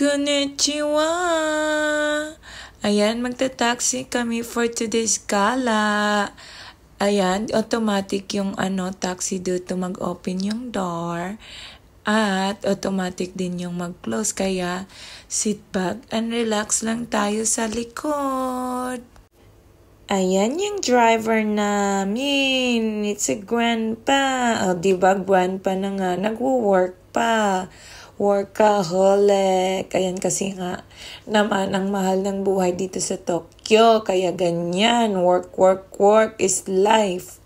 Konnichiwa! Ayan, magta-taxi kami for today's gala. Ayan, automatic yung taxi dito mag-open yung door. At automatic din yung mag-close. Kaya sit back and relax lang tayo sa likod. Ayan yung driver namin. It's a grandpa. O, diba grandpa na nga. Nagwo-work pa. Workaholic. Ayan kasi nga naman ang mahal ng buhay dito sa Tokyo. Kaya ganyan. Work, work, work is life.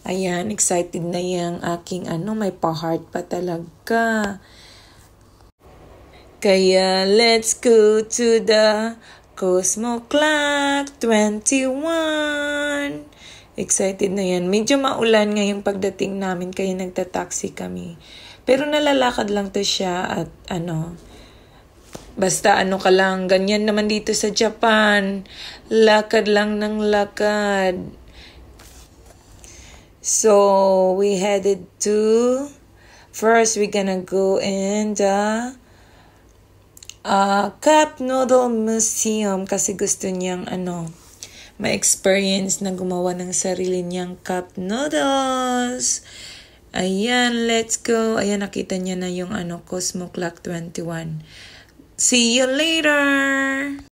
Ayan, excited na yung aking may pa-heart pa talaga. Kaya let's go to the Cosmo Clock 21. Excited na yan. Medyo maulan ngayong pagdating namin kaya nagta-taxi kami. Pero nalalakad lang to siya at basta ka lang. Ganyan naman dito sa Japan. Lakad lang ng lakad. So, we headed to, first we're gonna go in the Cup Noodle Museum kasi gusto niyang ma-experience na gumawa ng sarili niyang cup noodles. Ayan, let's go. Ayan, nakita niya na yung Cosmo Clock 21. See you later!